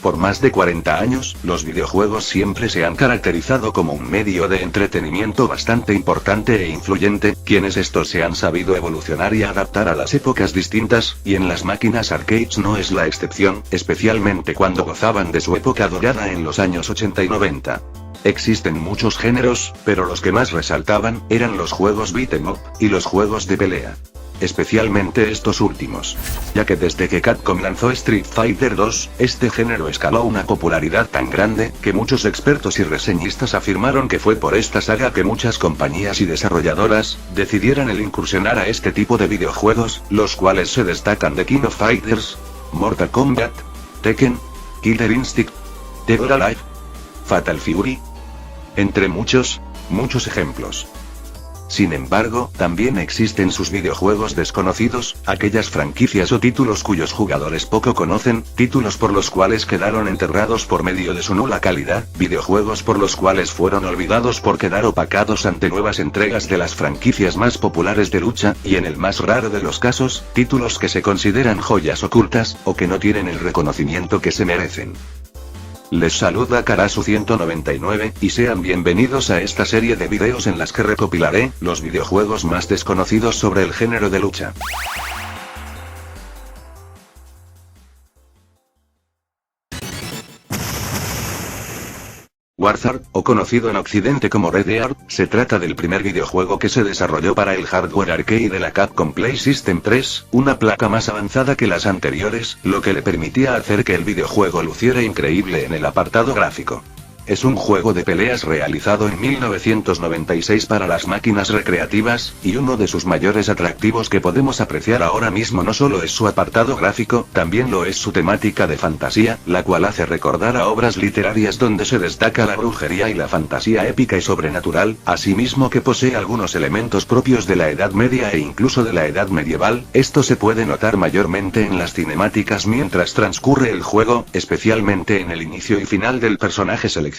Por más de 40 años, los videojuegos siempre se han caracterizado como un medio de entretenimiento bastante importante e influyente, quienes estos se han sabido evolucionar y adaptar a las épocas distintas, y en las máquinas arcades no es la excepción, especialmente cuando gozaban de su época dorada en los años 80 y 90. Existen muchos géneros, pero los que más resaltaban, eran los juegos beat'em up, y los juegos de pelea. Especialmente estos últimos. Ya que desde que Capcom lanzó Street Fighter 2, este género escaló una popularidad tan grande, que muchos expertos y reseñistas afirmaron que fue por esta saga que muchas compañías y desarrolladoras, decidieran el incursionar a este tipo de videojuegos, los cuales se destacan de King of Fighters, Mortal Kombat, Tekken, Killer Instinct, Dead or Alive, Fatal Fury, entre muchos ejemplos. Sin embargo, también existen sus videojuegos desconocidos, aquellas franquicias o títulos cuyos jugadores poco conocen, títulos por los cuales quedaron enterrados por medio de su nula calidad, videojuegos por los cuales fueron olvidados por quedar opacados ante nuevas entregas de las franquicias más populares de lucha, y en el más raro de los casos, títulos que se consideran joyas ocultas, o que no tienen el reconocimiento que se merecen. Les saluda Karasu199, y sean bienvenidos a esta serie de videos en las que recopilaré los videojuegos más desconocidos sobre el género de lucha. Warzone, o conocido en Occidente como Red Dead, se trata del primer videojuego que se desarrolló para el hardware arcade de la Capcom Play System 3, una placa más avanzada que las anteriores, lo que le permitía hacer que el videojuego luciera increíble en el apartado gráfico. Es un juego de peleas realizado en 1996 para las máquinas recreativas, y uno de sus mayores atractivos que podemos apreciar ahora mismo no solo es su apartado gráfico, también lo es su temática de fantasía, la cual hace recordar a obras literarias donde se destaca la brujería y la fantasía épica y sobrenatural, asimismo que posee algunos elementos propios de la Edad Media e incluso de la Edad Medieval. Esto se puede notar mayormente en las cinemáticas mientras transcurre el juego, especialmente en el inicio y final del personaje seleccionado.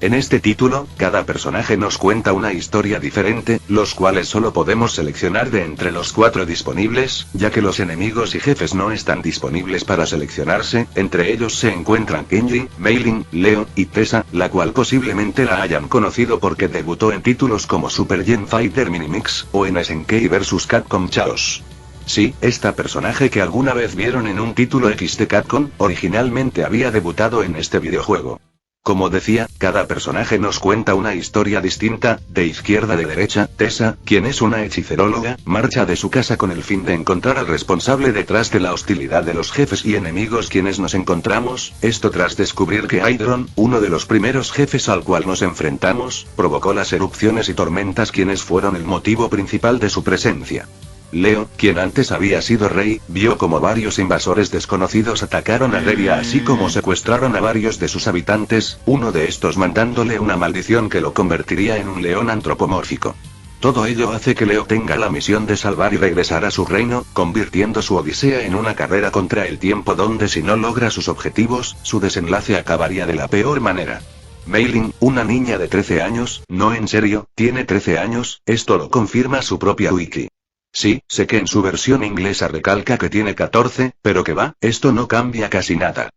En este título, cada personaje nos cuenta una historia diferente, los cuales solo podemos seleccionar de entre los 4 disponibles, ya que los enemigos y jefes no están disponibles para seleccionarse. Entre ellos se encuentran Kenji, Mei Ling, Leo, y Tessa, la cual posiblemente la hayan conocido porque debutó en títulos como Super Gen Fighter Minimix, o en SNK vs Capcom Chaos. Sí, esta personaje que alguna vez vieron en un título X de Capcom, originalmente había debutado en este videojuego. Como decía, cada personaje nos cuenta una historia distinta. De izquierda a derecha, Tessa, quien es una hechiceróloga, marcha de su casa con el fin de encontrar al responsable detrás de la hostilidad de los jefes y enemigos quienes nos encontramos, esto tras descubrir que Hydron, uno de los primeros jefes al cual nos enfrentamos, provocó las erupciones y tormentas quienes fueron el motivo principal de su presencia. Leo, quien antes había sido rey, vio como varios invasores desconocidos atacaron a Revia así como secuestraron a varios de sus habitantes, uno de estos mandándole una maldición que lo convertiría en un león antropomórfico. Todo ello hace que Leo tenga la misión de salvar y regresar a su reino, convirtiendo su odisea en una carrera contra el tiempo donde si no logra sus objetivos, su desenlace acabaría de la peor manera. Mei Ling, una niña de 13 años, no en serio, tiene 13 años, esto lo confirma su propia wiki. Sí, sé que en su versión inglesa recalca que tiene 14, pero que va, esto no cambia casi nada.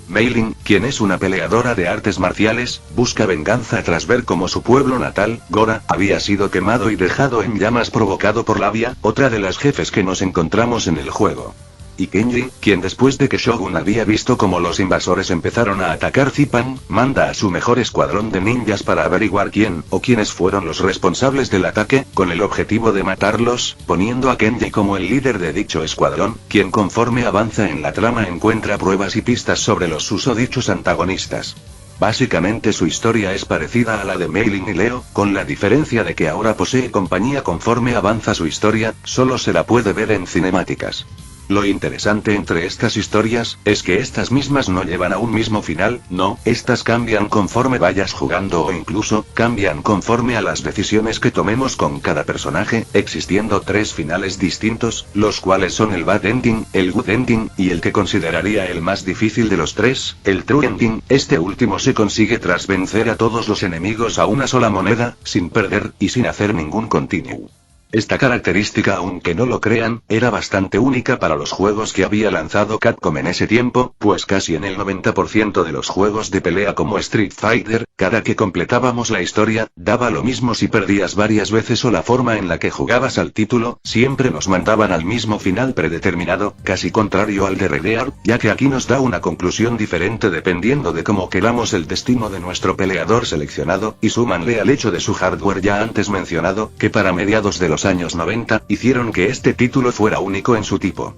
Mei Ling, quien es una peleadora de artes marciales, busca venganza tras ver cómo su pueblo natal, Gora, había sido quemado y dejado en llamas provocado por Lavia, otra de las jefes que nos encontramos en el juego. Y Kenji, quien después de que Shogun había visto cómo los invasores empezaron a atacar Zipan, manda a su mejor escuadrón de ninjas para averiguar quién, o quiénes fueron los responsables del ataque, con el objetivo de matarlos, poniendo a Kenji como el líder de dicho escuadrón, quien conforme avanza en la trama encuentra pruebas y pistas sobre los susodichos antagonistas. Básicamente su historia es parecida a la de Mei Ling y Leo, con la diferencia de que ahora posee compañía conforme avanza su historia, solo se la puede ver en cinemáticas. Lo interesante entre estas historias, es que estas mismas no llevan a un mismo final, no, estas cambian conforme vayas jugando o incluso, cambian conforme a las decisiones que tomemos con cada personaje, existiendo 3 finales distintos, los cuales son el Bad Ending, el Good Ending, y el que consideraría el más difícil de los 3, el True Ending. Este último se consigue tras vencer a todos los enemigos a una sola moneda, sin perder, y sin hacer ningún continuo. Esta característica, aunque no lo crean, era bastante única para los juegos que había lanzado Capcom en ese tiempo, pues casi en el 90% de los juegos de pelea como Street Fighter, cada que completábamos la historia, daba lo mismo si perdías varias veces o la forma en la que jugabas al título, siempre nos mandaban al mismo final predeterminado, casi contrario al de Redear, ya que aquí nos da una conclusión diferente dependiendo de cómo queramos el destino de nuestro peleador seleccionado, y súmanle al hecho de su hardware ya antes mencionado, que para mediados de los años 90, hicieron que este título fuera único en su tipo.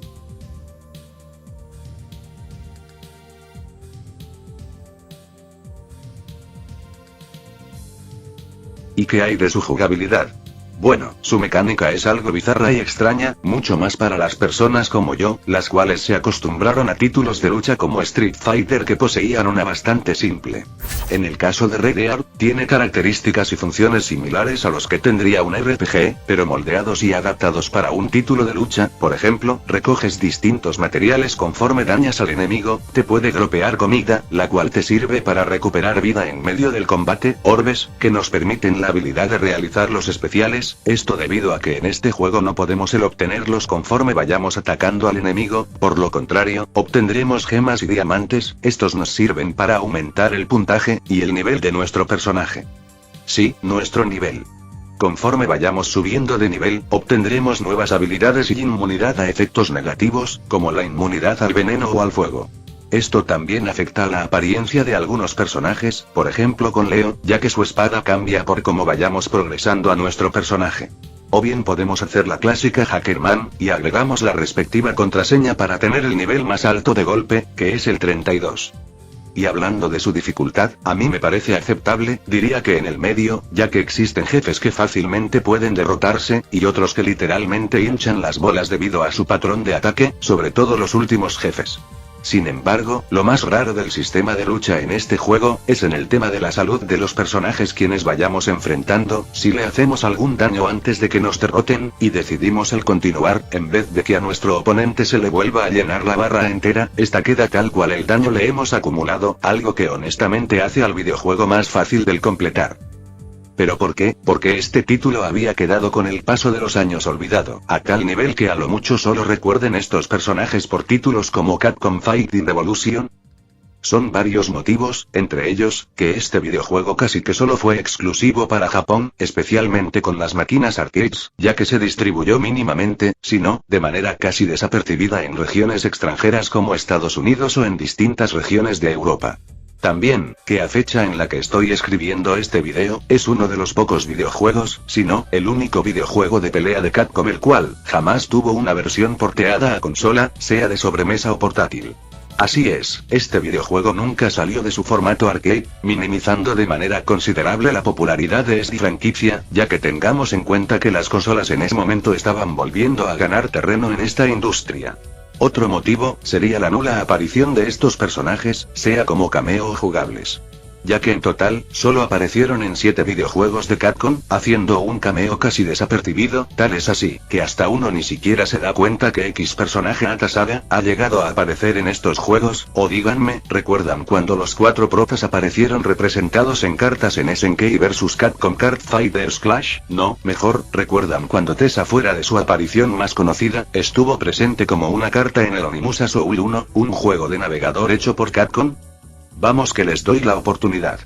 ¿Y qué hay de su jugabilidad? Bueno, su mecánica es algo bizarra y extraña, mucho más para las personas como yo, las cuales se acostumbraron a títulos de lucha como Street Fighter que poseían una bastante simple. En el caso de Redear, tiene características y funciones similares a los que tendría un RPG, pero moldeados y adaptados para un título de lucha. Por ejemplo, recoges distintos materiales conforme dañas al enemigo, te puede dropear comida, la cual te sirve para recuperar vida en medio del combate, orbes, que nos permiten la habilidad de realizar los especiales, esto debido a que en este juego no podemos obtenerlos conforme vayamos atacando al enemigo, por lo contrario, obtendremos gemas y diamantes, estos nos sirven para aumentar el puntaje y el nivel de nuestro personaje. Sí, nuestro nivel. Conforme vayamos subiendo de nivel, obtendremos nuevas habilidades y inmunidad a efectos negativos, como la inmunidad al veneno o al fuego. Esto también afecta a la apariencia de algunos personajes, por ejemplo con Leo, ya que su espada cambia por cómo vayamos progresando a nuestro personaje. O bien podemos hacer la clásica Hackerman, y agregamos la respectiva contraseña para tener el nivel más alto de golpe, que es el 32. Y hablando de su dificultad, a mí me parece aceptable, diría que en el medio, ya que existen jefes que fácilmente pueden derrotarse, y otros que literalmente hinchan las bolas debido a su patrón de ataque, sobre todo los últimos jefes. Sin embargo, lo más raro del sistema de lucha en este juego, es en el tema de la salud de los personajes quienes vayamos enfrentando, si le hacemos algún daño antes de que nos derroten, y decidimos el continuar, en vez de que a nuestro oponente se le vuelva a llenar la barra entera, esta queda tal cual el daño le hemos acumulado, algo que honestamente hace al videojuego más fácil del completar. ¿Pero por qué? Porque este título había quedado con el paso de los años olvidado, a tal nivel que a lo mucho solo recuerden estos personajes por títulos como Capcom Fighting Revolution. Son varios motivos, entre ellos, que este videojuego casi que solo fue exclusivo para Japón, especialmente con las máquinas arcades, ya que se distribuyó mínimamente, si no, de manera casi desapercibida en regiones extranjeras como Estados Unidos o en distintas regiones de Europa. También, que a fecha en la que estoy escribiendo este video, es uno de los pocos videojuegos, si no, el único videojuego de pelea de Capcom el cual, jamás tuvo una versión porteada a consola, sea de sobremesa o portátil. Así es, este videojuego nunca salió de su formato arcade, minimizando de manera considerable la popularidad de esta franquicia, ya que tengamos en cuenta que las consolas en ese momento estaban volviendo a ganar terreno en esta industria. Otro motivo, sería la nula aparición de estos personajes, sea como cameo o jugables. Ya que en total, solo aparecieron en 7 videojuegos de Capcom, haciendo un cameo casi desapercibido, tal es así, que hasta uno ni siquiera se da cuenta que X personaje Atasaga ha llegado a aparecer en estos juegos, o díganme, ¿recuerdan cuando los 4 profes aparecieron representados en cartas en SNK vs Capcom Card Fighters Clash? No, mejor, ¿recuerdan cuando Tessa fuera de su aparición más conocida, estuvo presente como una carta en el Onimusha Soul 1, un juego de navegador hecho por Capcom? Vamos que les doy la oportunidad.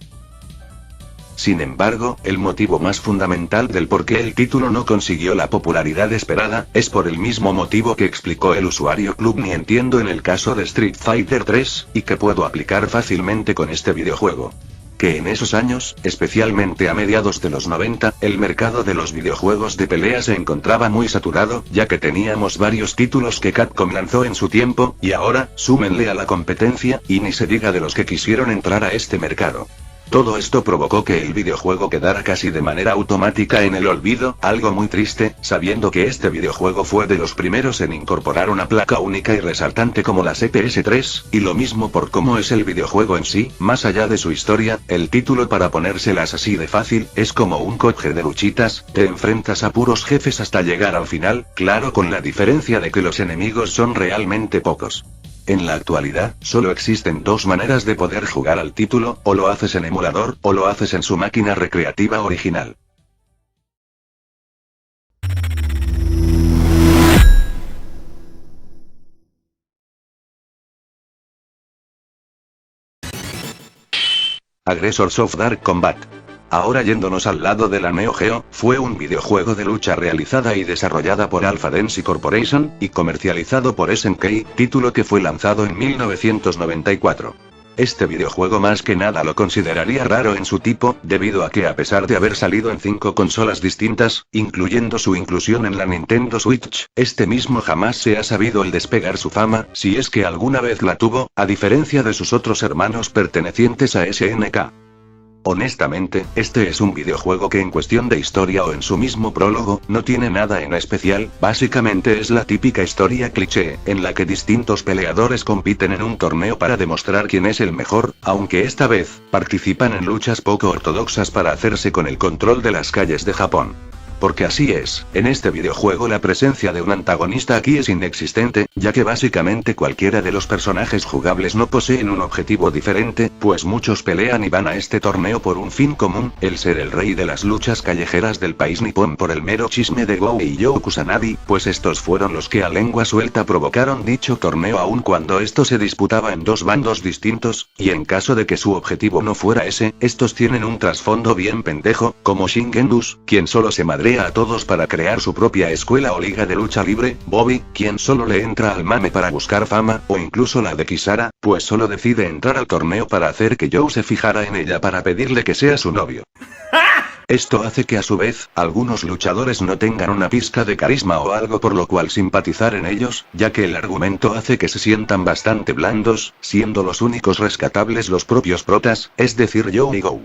Sin embargo, el motivo más fundamental del por qué el título no consiguió la popularidad esperada, es por el mismo motivo que explicó el usuario Club Ni Entiendo en el caso de Street Fighter 3, y que puedo aplicar fácilmente con este videojuego. Que en esos años, especialmente a mediados de los 90, el mercado de los videojuegos de pelea se encontraba muy saturado, ya que teníamos varios títulos que Capcom lanzó en su tiempo, y ahora, súmenle a la competencia, y ni se diga de los que quisieron entrar a este mercado. Todo esto provocó que el videojuego quedara casi de manera automática en el olvido, algo muy triste, sabiendo que este videojuego fue de los primeros en incorporar una placa única y resaltante como la PS3, y lo mismo por cómo es el videojuego en sí, más allá de su historia, el título para ponérselas así de fácil, es como un coche de luchitas, te enfrentas a puros jefes hasta llegar al final, claro con la diferencia de que los enemigos son realmente pocos. En la actualidad, solo existen 2 maneras de poder jugar al título, o lo haces en emulador, o lo haces en su máquina recreativa original. Aggressors of Dark Combat. Ahora yéndonos al lado de la Neo Geo, fue un videojuego de lucha realizada y desarrollada por Alpha Dance Corporation, y comercializado por SNK, título que fue lanzado en 1994. Este videojuego más que nada lo consideraría raro en su tipo, debido a que a pesar de haber salido en 5 consolas distintas, incluyendo su inclusión en la Nintendo Switch, este mismo jamás se ha sabido el despegar su fama, si es que alguna vez la tuvo, a diferencia de sus otros hermanos pertenecientes a SNK. Honestamente, este es un videojuego que en cuestión de historia o en su mismo prólogo, no tiene nada en especial, básicamente es la típica historia cliché, en la que distintos peleadores compiten en un torneo para demostrar quién es el mejor, aunque esta vez, participan en luchas poco ortodoxas para hacerse con el control de las calles de Japón. Porque así es, en este videojuego la presencia de un antagonista aquí es inexistente, ya que básicamente cualquiera de los personajes jugables no poseen un objetivo diferente, pues muchos pelean y van a este torneo por un fin común, el ser el rey de las luchas callejeras del país nipón por el mero chisme de Go y Yo Kusanagi, pues estos fueron los que a lengua suelta provocaron dicho torneo aun cuando esto se disputaba en dos bandos distintos, y en caso de que su objetivo no fuera ese, estos tienen un trasfondo bien pendejo, como Shingendus, quien solo se madrea a todos para crear su propia escuela o liga de lucha libre, Bobby, quien solo le entra al mame para buscar fama, o incluso la de Kisara, pues solo decide entrar al torneo para hacer que Joe se fijara en ella para pedirle que sea su novio. Esto hace que a su vez, algunos luchadores no tengan una pizca de carisma o algo por lo cual simpatizar en ellos, ya que el argumento hace que se sientan bastante blandos, siendo los únicos rescatables los propios protas, es decir Joe y Go.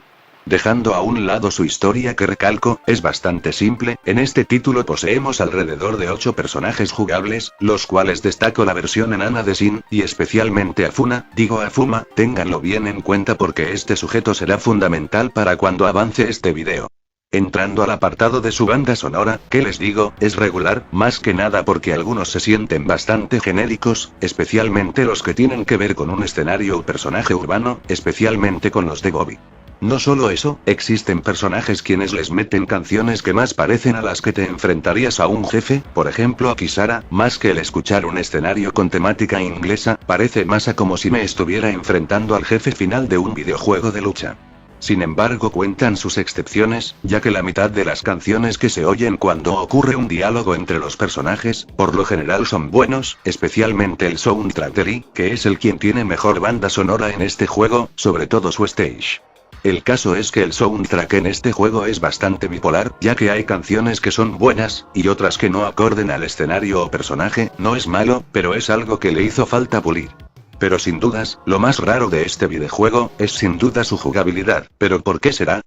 Dejando a un lado su historia que recalco, es bastante simple, en este título poseemos alrededor de 8 personajes jugables, los cuales destaco la versión enana de Shin, y especialmente a Fuma, ténganlo bien en cuenta porque este sujeto será fundamental para cuando avance este video. Entrando al apartado de su banda sonora, ¿qué les digo? Es regular, más que nada porque algunos se sienten bastante genéricos, especialmente los que tienen que ver con un escenario o personaje urbano, especialmente con los de Bobby. No solo eso, existen personajes quienes les meten canciones que más parecen a las que te enfrentarías a un jefe, por ejemplo a Kisara, más que el escuchar un escenario con temática inglesa, parece más a como si me estuviera enfrentando al jefe final de un videojuego de lucha. Sin embargo cuentan sus excepciones, ya que la mitad de las canciones que se oyen cuando ocurre un diálogo entre los personajes, por lo general son buenos, especialmente el soundtrack de Lee, que es el quien tiene mejor banda sonora en este juego, sobre todo su stage. El caso es que el soundtrack en este juego es bastante bipolar, ya que hay canciones que son buenas, y otras que no acorden al escenario o personaje, no es malo, pero es algo que le hizo falta pulir. Pero sin dudas, lo más raro de este videojuego, es sin duda su jugabilidad, ¿pero por qué será?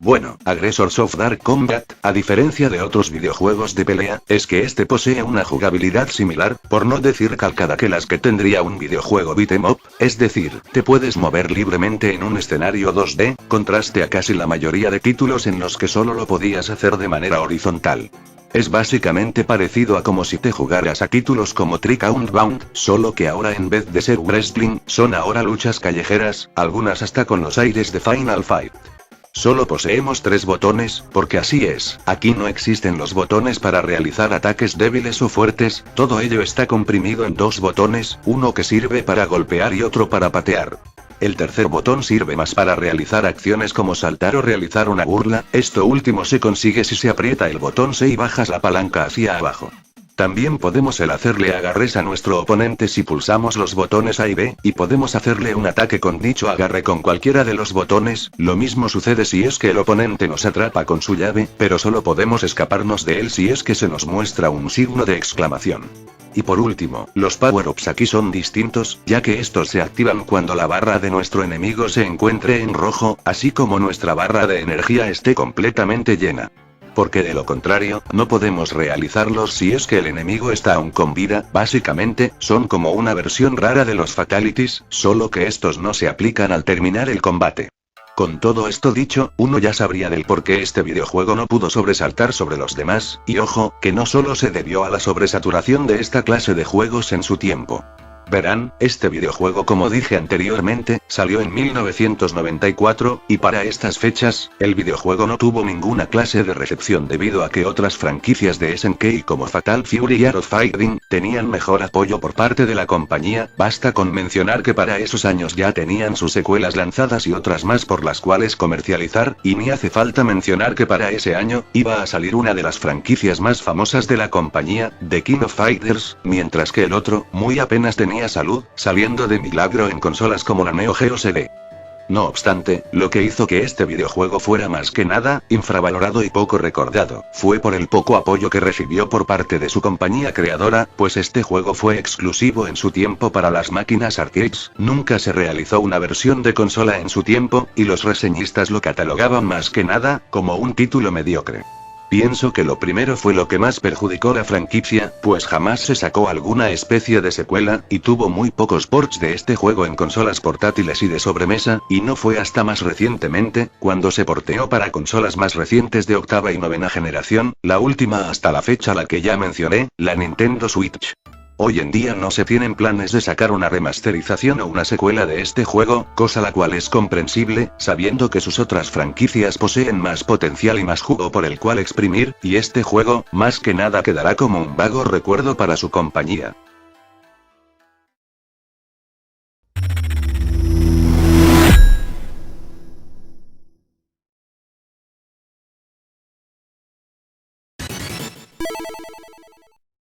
Bueno, Aggressors of Dark Combat, a diferencia de otros videojuegos de pelea, es que este posee una jugabilidad similar, por no decir calcada que las que tendría un videojuego beat'em up, es decir, te puedes mover libremente en un escenario 2D, contraste a casi la mayoría de títulos en los que solo lo podías hacer de manera horizontal. Es básicamente parecido a como si te jugaras a títulos como Tri-Count Bound, solo que ahora en vez de ser wrestling, son ahora luchas callejeras, algunas hasta con los aires de Final Fight. Solo poseemos 3 botones, porque así es, aquí no existen los botones para realizar ataques débiles o fuertes, todo ello está comprimido en 2 botones, uno que sirve para golpear y otro para patear. El tercer botón sirve más para realizar acciones como saltar o realizar una burla, esto último se consigue si se aprieta el botón C y bajas la palanca hacia abajo. También podemos hacerle agarres a nuestro oponente si pulsamos los botones A y B, y podemos hacerle un ataque con dicho agarre con cualquiera de los botones, lo mismo sucede si es que el oponente nos atrapa con su llave, pero solo podemos escaparnos de él si es que se nos muestra un signo de exclamación. Y por último, los power-ups aquí son distintos, ya que estos se activan cuando la barra de nuestro enemigo se encuentre en rojo, así como nuestra barra de energía esté completamente llena. Porque de lo contrario, no podemos realizarlos si es que el enemigo está aún con vida, básicamente, son como una versión rara de los fatalities, solo que estos no se aplican al terminar el combate. Con todo esto dicho, uno ya sabría del por qué este videojuego no pudo sobresaltar sobre los demás, y ojo, que no solo se debió a la sobresaturación de esta clase de juegos en su tiempo. Verán, este videojuego, como dije anteriormente, salió en 1994, y para estas fechas, el videojuego no tuvo ninguna clase de recepción debido a que otras franquicias de SNK como Fatal Fury y Art of Fighting, tenían mejor apoyo por parte de la compañía. Basta con mencionar que para esos años ya tenían sus secuelas lanzadas y otras más por las cuales comercializar, y ni hace falta mencionar que para ese año, iba a salir una de las franquicias más famosas de la compañía, The King of Fighters, mientras que el otro, muy apenas tenía salud, saliendo de milagro en consolas como la Neo Geo CD. No obstante, lo que hizo que este videojuego fuera más que nada, infravalorado y poco recordado, fue por el poco apoyo que recibió por parte de su compañía creadora, pues este juego fue exclusivo en su tiempo para las máquinas arcades, nunca se realizó una versión de consola en su tiempo, y los reseñistas lo catalogaban más que nada, como un título mediocre. Pienso que lo primero fue lo que más perjudicó la franquicia, pues jamás se sacó alguna especie de secuela, y tuvo muy pocos ports de este juego en consolas portátiles y de sobremesa, y no fue hasta más recientemente, cuando se porteó para consolas más recientes de octava y novena generación, la última hasta la fecha la que ya mencioné, la Nintendo Switch. Hoy en día no se tienen planes de sacar una remasterización o una secuela de este juego, cosa la cual es comprensible, sabiendo que sus otras franquicias poseen más potencial y más jugo por el cual exprimir, y este juego, más que nada quedará como un vago recuerdo para su compañía.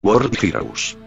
World Heroes.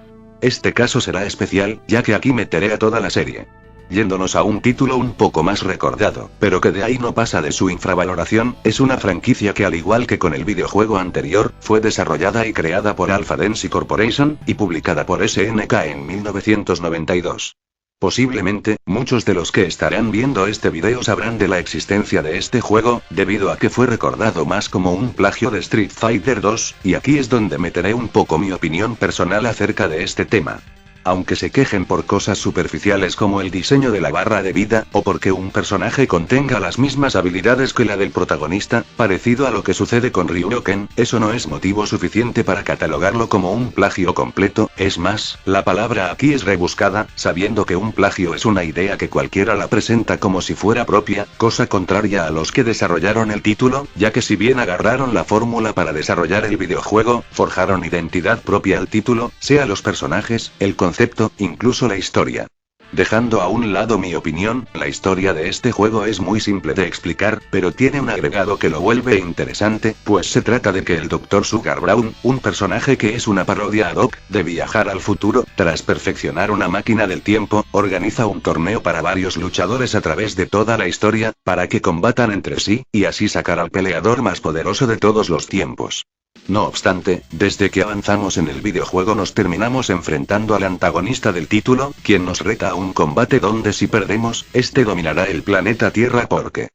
Este caso será especial, ya que aquí meteré a toda la serie. Yéndonos a un título un poco más recordado, pero que de ahí no pasa de su infravaloración, es una franquicia que al igual que con el videojuego anterior, fue desarrollada y creada por Alpha Dance Corporation, y publicada por SNK en 1992. Posiblemente, muchos de los que estarán viendo este video sabrán de la existencia de este juego, debido a que fue recordado más como un plagio de Street Fighter 2, y aquí es donde meteré un poco mi opinión personal acerca de este tema. Aunque se quejen por cosas superficiales como el diseño de la barra de vida, o porque un personaje contenga las mismas habilidades que la del protagonista, parecido a lo que sucede con Ryuken, eso no es motivo suficiente para catalogarlo como un plagio completo. Es más, la palabra aquí es rebuscada, sabiendo que un plagio es una idea que cualquiera la presenta como si fuera propia, cosa contraria a los que desarrollaron el título, ya que si bien agarraron la fórmula para desarrollar el videojuego, forjaron identidad propia al título, sea los personajes, el concepto, incluso la historia. Dejando a un lado mi opinión, la historia de este juego es muy simple de explicar, pero tiene un agregado que lo vuelve interesante, pues se trata de que el Dr. Sugar Brown, un personaje que es una parodia ad hoc, de viajar al futuro, tras perfeccionar una máquina del tiempo, organiza un torneo para varios luchadores a través de toda la historia, para que combatan entre sí, y así sacar al peleador más poderoso de todos los tiempos. No obstante, desde que avanzamos en el videojuego nos terminamos enfrentando al antagonista del título, quien nos reta a un combate donde si perdemos, este dominará el planeta Tierra porque...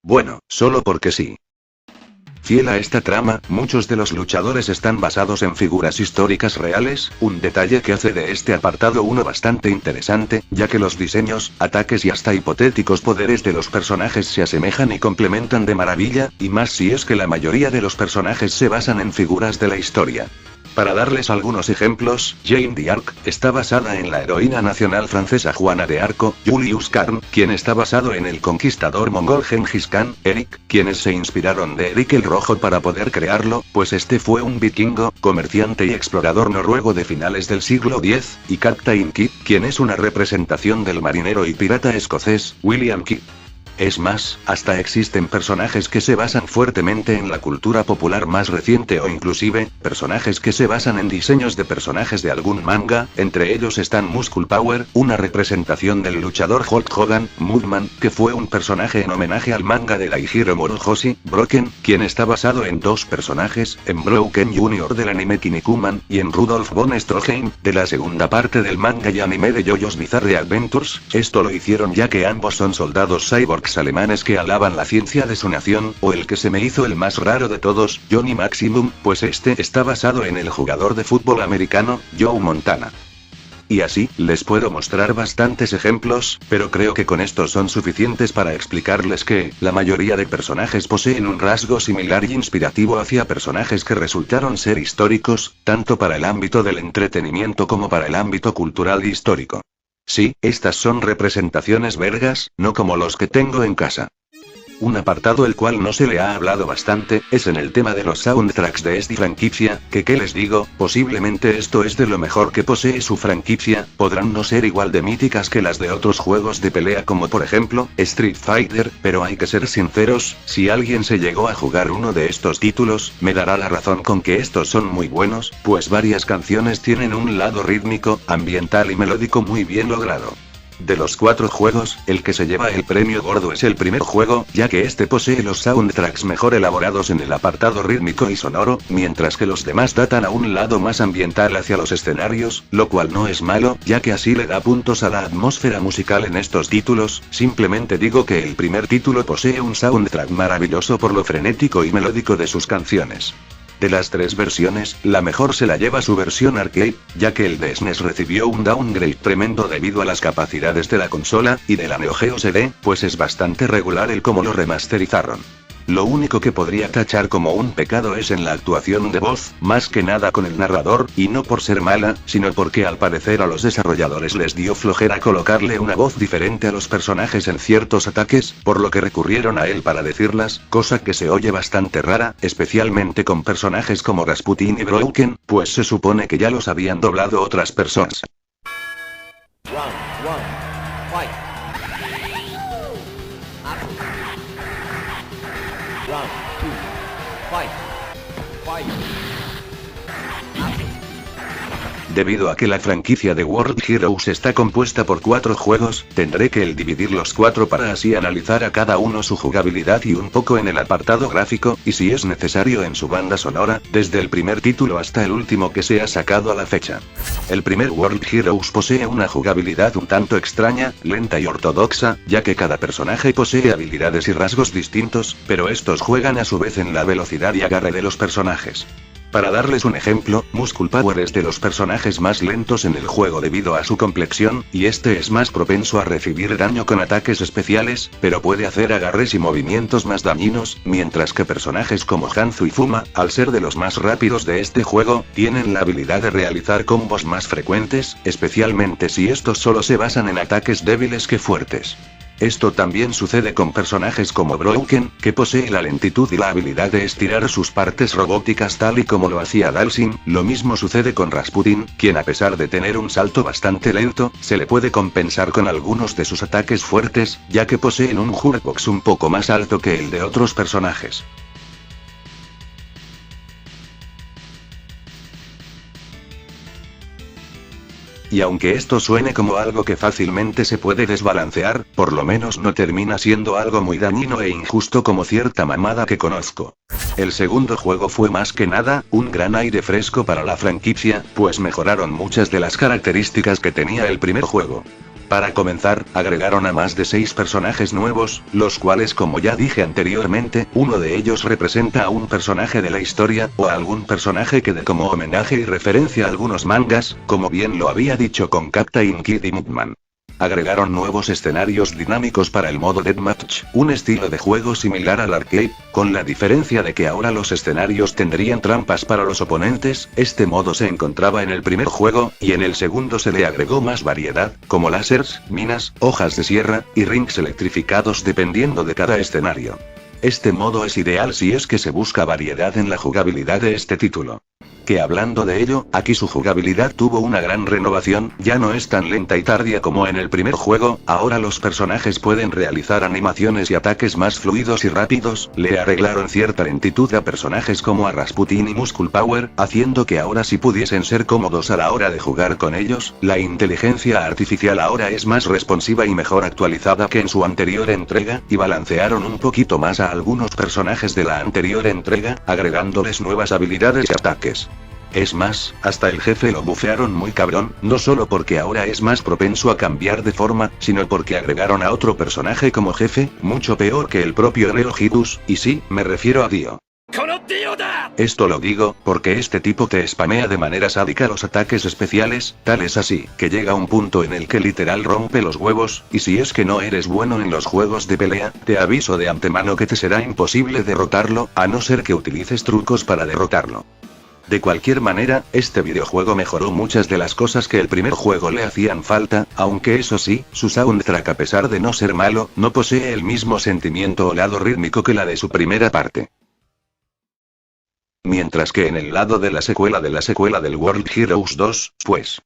Bueno, solo porque sí. Fiel a esta trama, muchos de los luchadores están basados en figuras históricas reales, un detalle que hace de este apartado uno bastante interesante, ya que los diseños, ataques y hasta hipotéticos poderes de los personajes se asemejan y complementan de maravilla, y más si es que la mayoría de los personajes se basan en figuras de la historia. Para darles algunos ejemplos, Jane d'Arc está basada en la heroína nacional francesa Juana de Arco, Julius Carn, quien está basado en el conquistador mongol Genghis Khan, Eric, quienes se inspiraron de Eric el Rojo para poder crearlo, pues este fue un vikingo, comerciante y explorador noruego de finales del siglo X, y Captain Kidd, quien es una representación del marinero y pirata escocés, William Kidd. Es más, hasta existen personajes que se basan fuertemente en la cultura popular más reciente o inclusive, personajes que se basan en diseños de personajes de algún manga, entre ellos están Muscle Power, una representación del luchador Hulk Hogan, Mudman, que fue un personaje en homenaje al manga de Daihiro Morohoshi, Broken, quien está basado en dos personajes, en Broken Jr. del anime Kinnikuman, y en Rudolf von Stroheim, de la segunda parte del manga y anime de JoJo's Bizarre Adventures. Esto lo hicieron ya que ambos son soldados cyborg alemanes que alaban la ciencia de su nación, o el que se me hizo el más raro de todos, Johnny Maximum, pues este está basado en el jugador de fútbol americano, Joe Montana. y así, les puedo mostrar bastantes ejemplos, pero creo que con estos son suficientes para explicarles que, la mayoría de personajes poseen un rasgo similar y inspirativo hacia personajes que resultaron ser históricos, tanto para el ámbito del entretenimiento como para el ámbito cultural e histórico. Sí, estas son representaciones vergas, no como los que tengo en casa. Un apartado el cual no se le ha hablado bastante, es en el tema de los soundtracks de esta franquicia, que qué les digo, posiblemente esto es de lo mejor que posee su franquicia, podrán no ser igual de míticas que las de otros juegos de pelea como por ejemplo, Street Fighter, pero hay que ser sinceros, si alguien se llegó a jugar uno de estos títulos, me dará la razón con que estos son muy buenos, pues varias canciones tienen un lado rítmico, ambiental y melódico muy bien logrado. De los 4 juegos, el que se lleva el premio gordo es el primer juego, ya que este posee los soundtracks mejor elaborados en el apartado rítmico y sonoro, mientras que los demás datan a un lado más ambiental hacia los escenarios, lo cual no es malo, ya que así le da puntos a la atmósfera musical en estos títulos, simplemente digo que el primer título posee un soundtrack maravilloso por lo frenético y melódico de sus canciones. De las 3 versiones, la mejor se la lleva su versión arcade, ya que el de SNES recibió un downgrade tremendo debido a las capacidades de la consola, y de la Neo Geo CD, pues es bastante regular el cómo lo remasterizaron. Lo único que podría tachar como un pecado es en la actuación de voz, más que nada con el narrador, y no por ser mala, sino porque al parecer a los desarrolladores les dio flojera colocarle una voz diferente a los personajes en ciertos ataques, por lo que recurrieron a él para decirlas, cosa que se oye bastante rara, especialmente con personajes como Rasputin y Broken, pues se supone que ya los habían doblado otras personas. Fight. Round 2. Fight. Debido a que la franquicia de World Heroes está compuesta por 4 juegos, tendré que dividir los 4 para así analizar a cada uno su jugabilidad y un poco en el apartado gráfico, y si es necesario en su banda sonora, desde el primer título hasta el último que se ha sacado a la fecha. El primer World Heroes posee una jugabilidad un tanto extraña, lenta y ortodoxa, ya que cada personaje posee habilidades y rasgos distintos, pero estos juegan a su vez en la velocidad y agarre de los personajes. Para darles un ejemplo, Muscle Power es de los personajes más lentos en el juego debido a su complexión, y este es más propenso a recibir daño con ataques especiales, pero puede hacer agarres y movimientos más dañinos, mientras que personajes como Hanzo y Fuma, al ser de los más rápidos de este juego, tienen la habilidad de realizar combos más frecuentes, especialmente si estos solo se basan en ataques débiles que fuertes. Esto también sucede con personajes como Broken, que posee la lentitud y la habilidad de estirar sus partes robóticas tal y como lo hacía Dalsim. Lo mismo sucede con Rasputin, quien a pesar de tener un salto bastante lento, se le puede compensar con algunos de sus ataques fuertes, ya que poseen un hurtbox un poco más alto que el de otros personajes. Y aunque esto suene como algo que fácilmente se puede desbalancear, por lo menos no termina siendo algo muy dañino e injusto como cierta mamada que conozco. El segundo juego fue más que nada, un gran aire fresco para la franquicia, pues mejoraron muchas de las características que tenía el primer juego. Para comenzar, agregaron a más de 6 personajes nuevos, los cuales como ya dije anteriormente, uno de ellos representa a un personaje de la historia, o a algún personaje que dé como homenaje y referencia a algunos mangas, como bien lo había dicho con Captain Kid y Mugman. Agregaron nuevos escenarios dinámicos para el modo Deathmatch, un estilo de juego similar al arcade, con la diferencia de que ahora los escenarios tendrían trampas para los oponentes. Este modo se encontraba en el primer juego, y en el segundo se le agregó más variedad, como láseres, minas, hojas de sierra, y rings electrificados dependiendo de cada escenario. Este modo es ideal si es que se busca variedad en la jugabilidad de este título. Que hablando de ello, aquí su jugabilidad tuvo una gran renovación, ya no es tan lenta y tardía como en el primer juego, ahora los personajes pueden realizar animaciones y ataques más fluidos y rápidos, le arreglaron cierta lentitud a personajes como a Rasputin y Muscle Power, haciendo que ahora sí pudiesen ser cómodos a la hora de jugar con ellos. La inteligencia artificial ahora es más responsiva y mejor actualizada que en su anterior entrega, y balancearon un poquito más a algunos personajes de la anterior entrega, agregándoles nuevas habilidades y ataques. Es más, hasta el jefe lo bufearon muy cabrón, no solo porque ahora es más propenso a cambiar de forma, sino porque agregaron a otro personaje como jefe, mucho peor que el propio Neo Geos, y sí, me refiero a Dio. Esto lo digo, porque este tipo te spamea de manera sádica los ataques especiales, tal es así, que llega un punto en el que literal rompe los huevos, y si es que no eres bueno en los juegos de pelea, te aviso de antemano que te será imposible derrotarlo, a no ser que utilices trucos para derrotarlo. De cualquier manera, este videojuego mejoró muchas de las cosas que el primer juego le hacían falta, aunque eso sí, su soundtrack a pesar de no ser malo, no posee el mismo sentimiento o lado rítmico que la de su primera parte. Mientras que en el lado de la secuela del World Heroes 2, pues...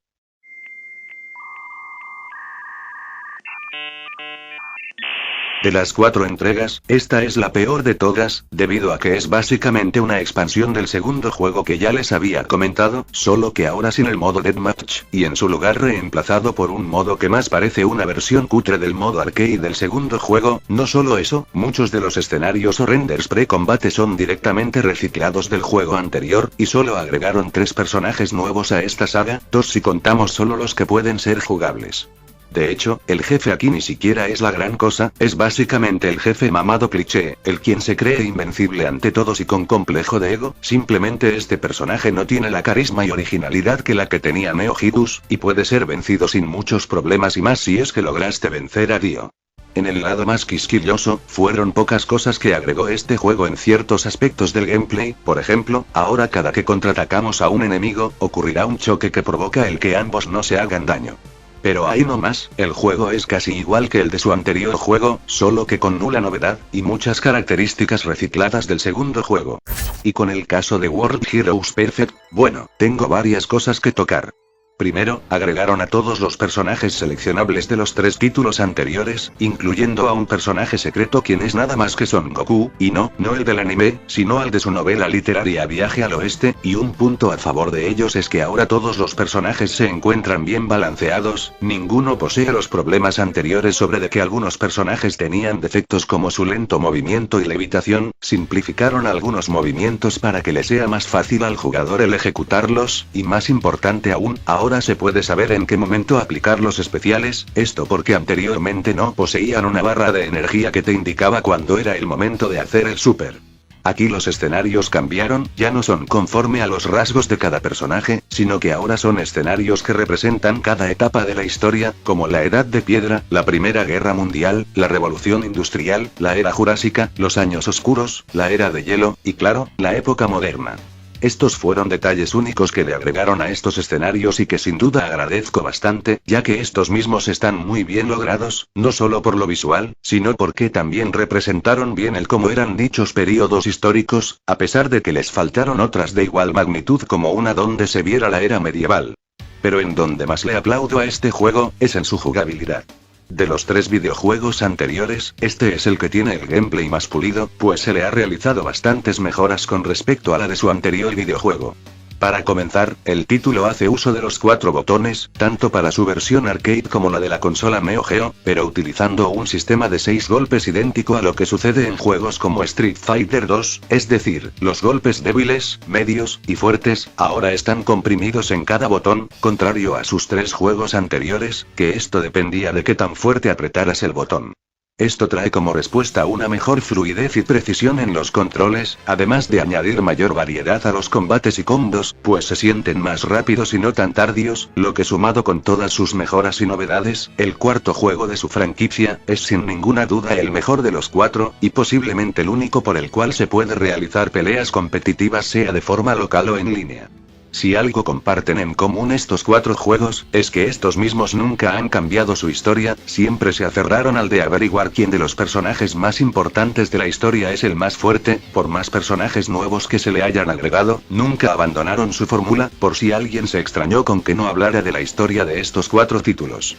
De las 4 entregas, esta es la peor de todas, debido a que es básicamente una expansión del segundo juego que ya les había comentado, solo que ahora sin el modo Deathmatch, y en su lugar reemplazado por un modo que más parece una versión cutre del modo arcade del segundo juego. No solo eso, muchos de los escenarios o renders pre-combate son directamente reciclados del juego anterior, y solo agregaron 3 personajes nuevos a esta saga, 2 si contamos solo los que pueden ser jugables. De hecho, el jefe aquí ni siquiera es la gran cosa, es básicamente el jefe mamado cliché, el quien se cree invencible ante todos y con complejo de ego. Simplemente este personaje no tiene la carisma y originalidad que la que tenía Neo Hidus, y puede ser vencido sin muchos problemas y más si es que lograste vencer a Dio. En el lado más quisquilloso, fueron pocas cosas que agregó este juego en ciertos aspectos del gameplay. Por ejemplo, ahora cada que contraatacamos a un enemigo, ocurrirá un choque que provoca el que ambos no se hagan daño. Pero ahí no más, el juego es casi igual que el de su anterior juego, solo que con nula novedad, y muchas características recicladas del segundo juego. Y con el caso de World Heroes Perfect, bueno, tengo varias cosas que tocar. Primero, agregaron a todos los personajes seleccionables de los 3 títulos anteriores, incluyendo a un personaje secreto quien es nada más que Son Goku, y no el del anime, sino al de su novela literaria Viaje al Oeste, y un punto a favor de ellos es que ahora todos los personajes se encuentran bien balanceados, ninguno posee los problemas anteriores sobre de que algunos personajes tenían defectos como su lento movimiento y levitación, simplificaron algunos movimientos para que le sea más fácil al jugador el ejecutarlos, y más importante aún, ahora se puede saber en qué momento aplicar los especiales, esto porque anteriormente no poseían una barra de energía que te indicaba cuando era el momento de hacer el super. Aquí los escenarios cambiaron, ya no son conforme a los rasgos de cada personaje, sino que ahora son escenarios que representan cada etapa de la historia, como la Edad de Piedra, la Primera Guerra Mundial, la Revolución Industrial, la Era Jurásica, los Años Oscuros, la Era de Hielo, y claro, la época moderna. Estos fueron detalles únicos que le agregaron a estos escenarios y que sin duda agradezco bastante, ya que estos mismos están muy bien logrados, no solo por lo visual, sino porque también representaron bien el cómo eran dichos períodos históricos, a pesar de que les faltaron otras de igual magnitud como una donde se viera la era medieval. Pero en donde más le aplaudo a este juego, es en su jugabilidad. De los 3 videojuegos anteriores, este es el que tiene el gameplay más pulido, pues se le ha realizado bastantes mejoras con respecto a la de su anterior videojuego. Para comenzar, el título hace uso de los 4 botones, tanto para su versión arcade como la de la consola Neo Geo, pero utilizando un sistema de 6 golpes idéntico a lo que sucede en juegos como Street Fighter 2, es decir, los golpes débiles, medios y fuertes, ahora están comprimidos en cada botón, contrario a sus 3 juegos anteriores, que esto dependía de qué tan fuerte apretaras el botón. Esto trae como respuesta una mejor fluidez y precisión en los controles, además de añadir mayor variedad a los combates y combos, pues se sienten más rápidos y no tan tardíos, lo que sumado con todas sus mejoras y novedades, el cuarto juego de su franquicia, es sin ninguna duda el mejor de los 4, y posiblemente el único por el cual se puede realizar peleas competitivas sea de forma local o en línea. Si algo comparten en común estos 4 juegos, es que estos mismos nunca han cambiado su historia, siempre se aferraron al de averiguar quién de los personajes más importantes de la historia es el más fuerte, por más personajes nuevos que se le hayan agregado, nunca abandonaron su fórmula, por si alguien se extrañó con que no hablara de la historia de estos 4 títulos.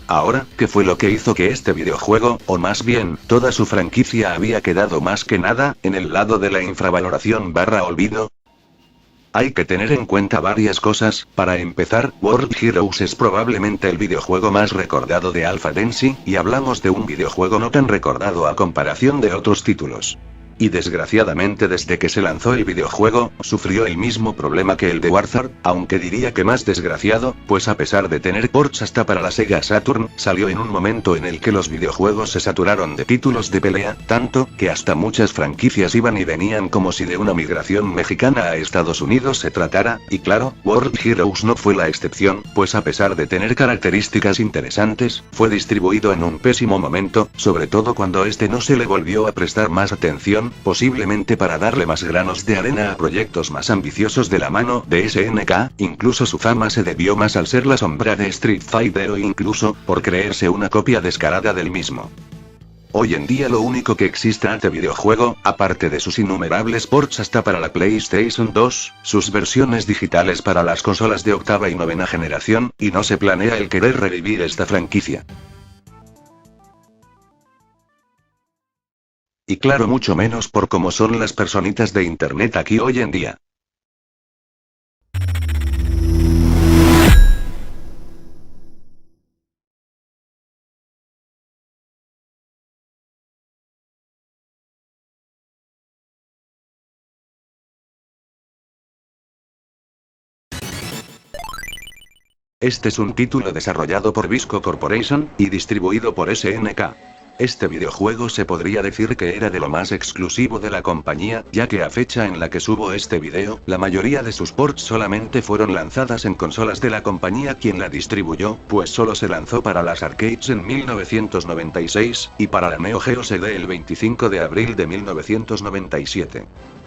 Ahora, ¿qué fue lo que hizo que este videojuego, o más bien, toda su franquicia había quedado más que nada, en el lado de la infravaloración/olvido? Hay que tener en cuenta varias cosas. Para empezar, World Heroes es probablemente el videojuego más recordado de Alpha Density, y hablamos de un videojuego no tan recordado a comparación de otros títulos. Y desgraciadamente desde que se lanzó el videojuego, sufrió el mismo problema que el de Warzone, aunque diría que más desgraciado, pues a pesar de tener ports hasta para la Sega Saturn, salió en un momento en el que los videojuegos se saturaron de títulos de pelea, tanto, que hasta muchas franquicias iban y venían como si de una migración mexicana a Estados Unidos se tratara, y claro, World Heroes no fue la excepción, pues a pesar de tener características interesantes, fue distribuido en un pésimo momento, sobre todo cuando este no se le volvió a prestar más atención, posiblemente para darle más granos de arena a proyectos más ambiciosos de la mano de SNK, incluso su fama se debió más al ser la sombra de Street Fighter o incluso, por creerse una copia descarada del mismo. Hoy en día lo único que existe ante videojuego, aparte de sus innumerables ports hasta para la PlayStation 2, sus versiones digitales para las consolas de octava y novena generación, y no se planea el querer revivir esta franquicia. Y claro, mucho menos por cómo son las personitas de internet aquí hoy en día. Este es un título desarrollado por Visco Corporation, y distribuido por SNK. Este videojuego se podría decir que era de lo más exclusivo de la compañía, ya que a fecha en la que subo este video, la mayoría de sus ports solamente fueron lanzadas en consolas de la compañía quien la distribuyó, pues solo se lanzó para las arcades en 1996, y para la Neo Geo CD el 25 de abril de 1997.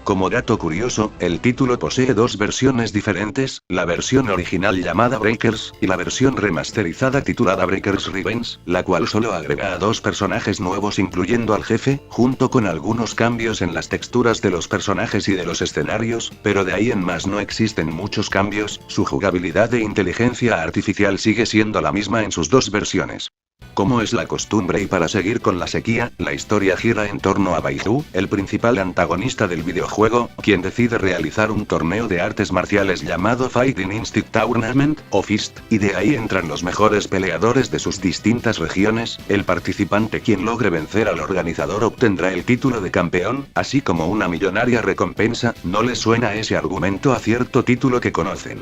Como dato curioso, el título posee dos versiones diferentes, la versión original llamada Breakers, y la versión remasterizada titulada Breakers Revenge, la cual solo agrega a dos personajes nuevos incluyendo al jefe, junto con algunos cambios en las texturas de los personajes y de los escenarios, pero de ahí en más no existen muchos cambios, su jugabilidad e inteligencia artificial sigue siendo la misma en sus dos versiones. Como es la costumbre y para seguir con la sequía, la historia gira en torno a Baizhu, el principal antagonista del videojuego, quien decide realizar un torneo de artes marciales llamado Fighting Instinct Tournament, o FIST, y de ahí entran los mejores peleadores de sus distintas regiones, el participante quien logre vencer al organizador obtendrá el título de campeón, así como una millonaria recompensa. ¿No les suena ese argumento a cierto título que conocen?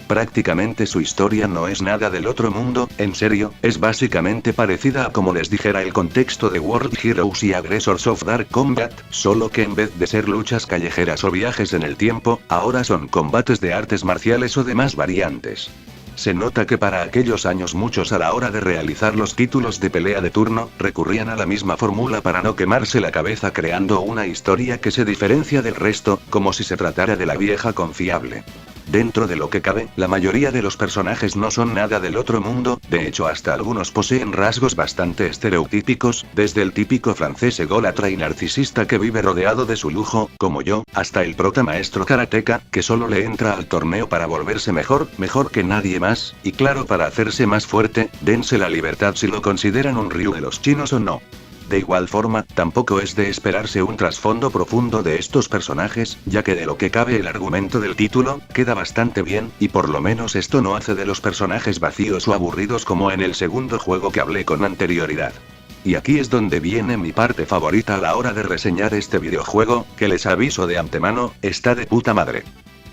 Prácticamente su historia no es nada del otro mundo, en serio, es básicamente parecida a como les dijera el contexto de World Heroes y Aggressors of Dark Combat, solo que en vez de ser luchas callejeras o viajes en el tiempo, ahora son combates de artes marciales o demás variantes. Se nota que para aquellos años muchos a la hora de realizar los títulos de pelea de turno, recurrían a la misma fórmula para no quemarse la cabeza creando una historia que se diferencia del resto, como si se tratara de la vieja confiable. Dentro de lo que cabe, la mayoría de los personajes no son nada del otro mundo, de hecho hasta algunos poseen rasgos bastante estereotípicos, desde el típico francés ególatra y narcisista que vive rodeado de su lujo, como yo, hasta el prota maestro karateka, que solo le entra al torneo para volverse mejor que nadie más, y claro para hacerse más fuerte, dense la libertad si lo consideran un Ryu de los chinos o no. De igual forma, tampoco es de esperarse un trasfondo profundo de estos personajes, ya que de lo que cabe el argumento del título, queda bastante bien, y por lo menos esto no hace de los personajes vacíos o aburridos como en el segundo juego que hablé con anterioridad. Y aquí es donde viene mi parte favorita a la hora de reseñar este videojuego, que les aviso de antemano, está de puta madre.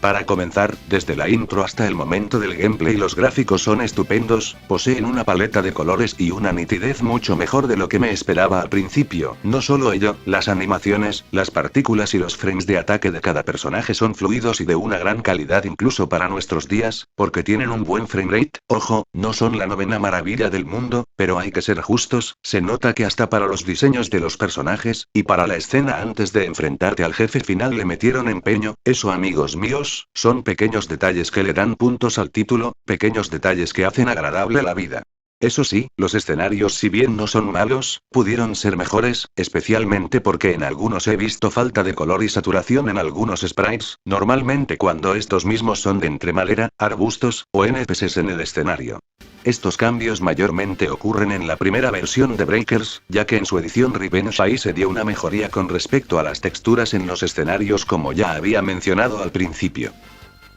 Para comenzar, desde la intro hasta el momento del gameplay los gráficos son estupendos, poseen una paleta de colores y una nitidez mucho mejor de lo que me esperaba al principio. No solo ello, las animaciones, las partículas y los frames de ataque de cada personaje son fluidos y de una gran calidad incluso para nuestros días, porque tienen un buen framerate. Ojo, no son la novena maravilla del mundo, pero hay que ser justos, se nota que hasta para los diseños de los personajes, y para la escena antes de enfrentarte al jefe final le metieron empeño. Eso, amigos míos, son pequeños detalles que le dan puntos al título, pequeños detalles que hacen agradable la vida. Eso sí, los escenarios si bien no son malos, pudieron ser mejores, especialmente porque en algunos he visto falta de color y saturación en algunos sprites, normalmente cuando estos mismos son de entre madera, arbustos, o NPCs en el escenario. Estos cambios mayormente ocurren en la primera versión de Breakers, ya que en su edición Revenge ahí se dio una mejoría con respecto a las texturas en los escenarios como ya había mencionado al principio.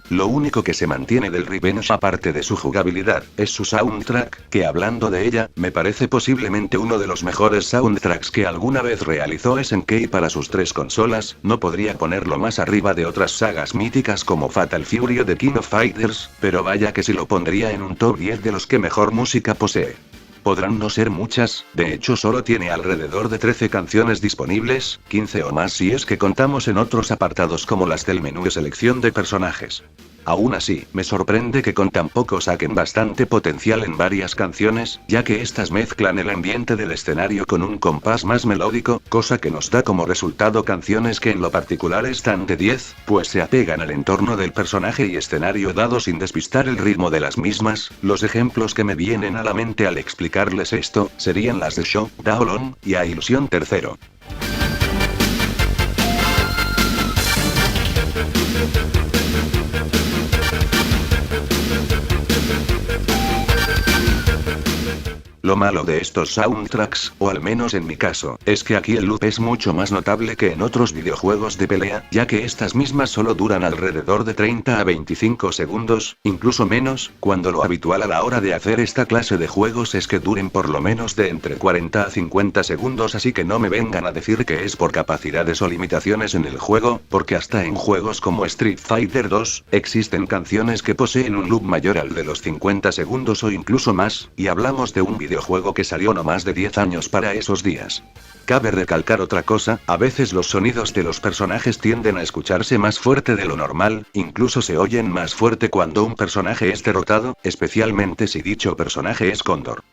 Lo único que se mantiene del Revenge aparte de su jugabilidad, es su soundtrack, que hablando de ella, me parece posiblemente uno de los mejores soundtracks que alguna vez realizó SNK para sus 3 consolas, no podría ponerlo más arriba de otras sagas míticas como Fatal Fury o The King of Fighters, pero vaya que sí lo pondría en un top 10 de los que mejor música posee. Podrán no ser muchas, de hecho solo tiene alrededor de 13 canciones disponibles, 15 o más si es que contamos en otros apartados como las del menú de selección de personajes. Aún así, me sorprende que con tan poco saquen bastante potencial en varias canciones, ya que estas mezclan el ambiente del escenario con un compás más melódico, cosa que nos da como resultado canciones que en lo particular están de 10, pues se apegan al entorno del personaje y escenario dado sin despistar el ritmo de las mismas. Los ejemplos que me vienen a la mente al explicarles esto, serían las de Show, Daolon, y A Ilusión Tercero. Lo malo de estos soundtracks, o al menos en mi caso, es que aquí el loop es mucho más notable que en otros videojuegos de pelea, ya que estas mismas solo duran alrededor de 30 a 25 segundos, incluso menos, cuando lo habitual a la hora de hacer esta clase de juegos es que duren por lo menos de entre 40 a 50 segundos, así que no me vengan a decir que es por capacidades o limitaciones en el juego, porque hasta en juegos como Street Fighter 2, existen canciones que poseen un loop mayor al de los 50 segundos o incluso más, y hablamos de un videojuego que salió no más de 10 años para esos días. Cabe recalcar otra cosa, a veces los sonidos de los personajes tienden a escucharse más fuerte de lo normal, incluso se oyen más fuerte cuando un personaje es derrotado, especialmente si dicho personaje es Cóndor.